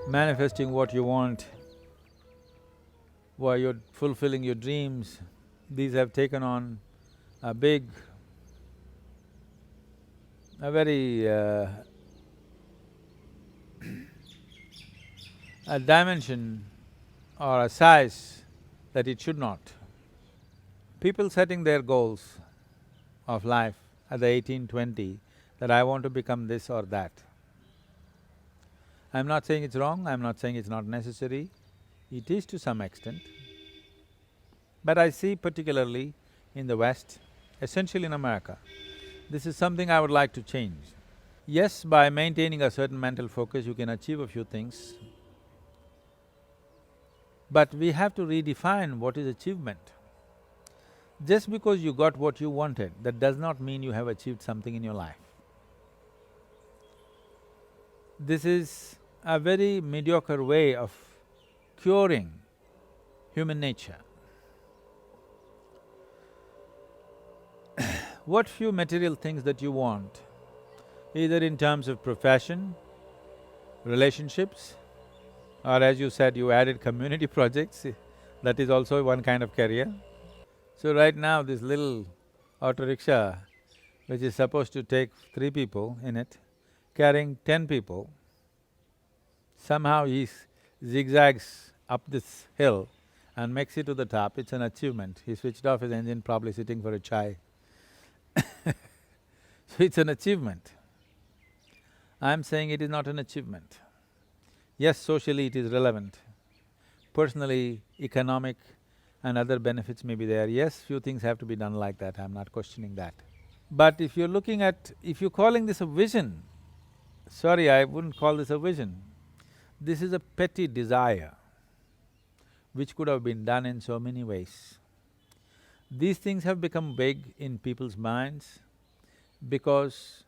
manifesting what you want, while you're fulfilling your dreams, these have taken on a big, a very a dimension or a size that it should not. People setting their goals of life at the 18, 20, that I want to become this or that. I'm not saying it's wrong, I'm not saying it's not necessary, it is to some extent. But I see particularly in the West, essentially in America, this is something I would like to change. Yes, by maintaining a certain mental focus, you can achieve a few things, but we have to redefine what is achievement. Just because you got what you wanted, that does not mean you have achieved something in your life. This is a very mediocre way of curing human nature. What few material things that you want, either in terms of profession, relationships, or as you said, you added community projects, that is also one kind of career. So right now, this little auto rickshaw, which is supposed to take 3 people in it, carrying 10 people, somehow he zigzags up this hill and makes it to the top, it's an achievement. He switched off his engine, probably sitting for a chai. So it's an achievement. I'm saying it is not an achievement. Yes, socially it is relevant. Personally, economic and other benefits may be there. Yes, few things have to be done like that, I'm not questioning that. But if you're looking at… if you're calling this a vision, sorry, I wouldn't call this a vision. This is a petty desire which could have been done in so many ways. These things have become big in people's minds because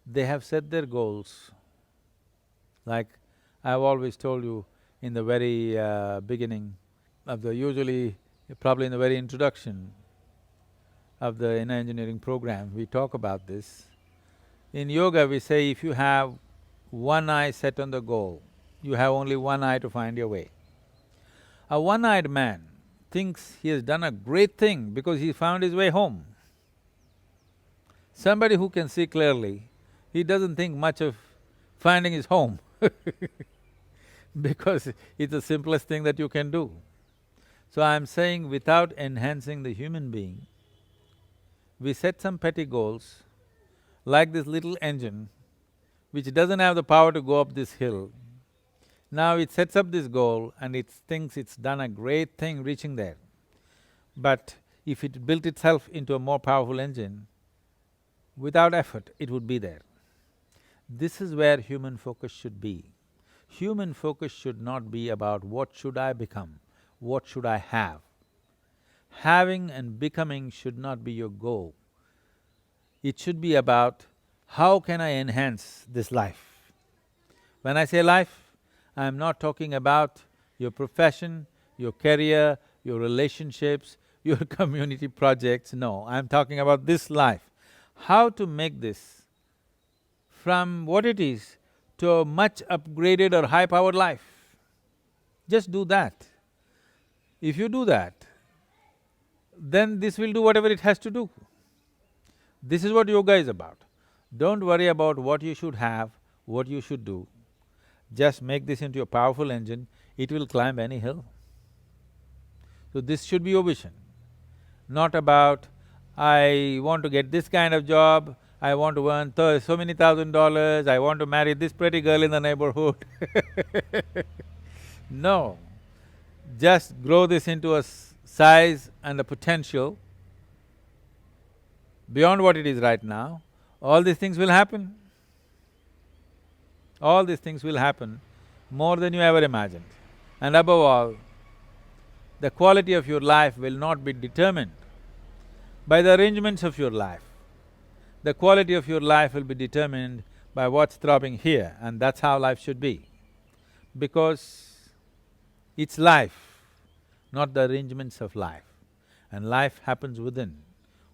they have set their goals. Like I've always told you in the very beginning of the… usually, probably in the very introduction of the inner engineering program, we talk about this. In yoga, we say if you have one eye set on the goal, you have only one eye to find your way. A one-eyed man thinks he has done a great thing because he found his way home. Somebody who can see clearly, he doesn't think much of finding his home because it's the simplest thing that you can do. So I'm saying without enhancing the human being, we set some petty goals, like this little engine which doesn't have the power to go up this hill. Now it sets up this goal and it thinks it's done a great thing reaching there. But if it built itself into a more powerful engine, without effort, it would be there. This is where human focus should be. Human focus should not be about what should I become, what should I have. Having and becoming should not be your goal. It should be about how can I enhance this life. When I say life, I'm not talking about your profession, your career, your relationships, your community projects, no, I'm talking about this life. How to make this from what it is to a much upgraded or high-powered life. Just do that. If you do that, then this will do whatever it has to do. This is what yoga is about. Don't worry about what you should have, what you should do. Just make this into a powerful engine, it will climb any hill. So this should be your vision, not about, I want to get this kind of job, I want to earn so many $1,000, I want to marry this pretty girl in the neighborhood No, just grow this into a size and a potential beyond what it is right now, all these things will happen. All these things will happen more than you ever imagined. And above all, the quality of your life will not be determined by the arrangements of your life. The quality of your life will be determined by what's throbbing here, and that's how life should be. Because it's life, not the arrangements of life. And life happens within.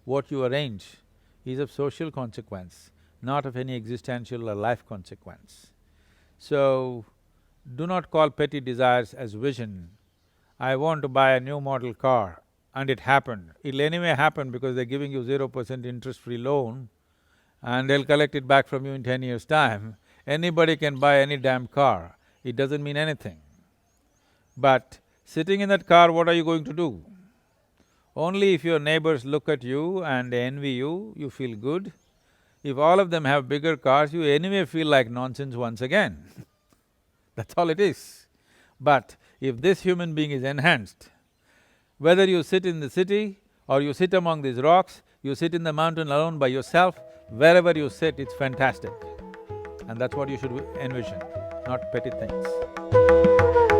What you arrange is of social consequence, not of any existential or life consequence. So, do not call petty desires as vision. I want to buy a new model car, and it happened. It'll anyway happen because they're giving you 0% interest-free loan and they'll collect it back from you in 10 years' time. Anybody can buy any damn car, it doesn't mean anything. But sitting in that car, what are you going to do? Only if your neighbors look at you and they envy you, you feel good. If all of them have bigger cars, you anyway feel like nonsense once again. That's all it is. But if this human being is enhanced, whether you sit in the city or you sit among these rocks, you sit in the mountain alone by yourself, wherever you sit, it's fantastic. And that's what you should envision, not petty things.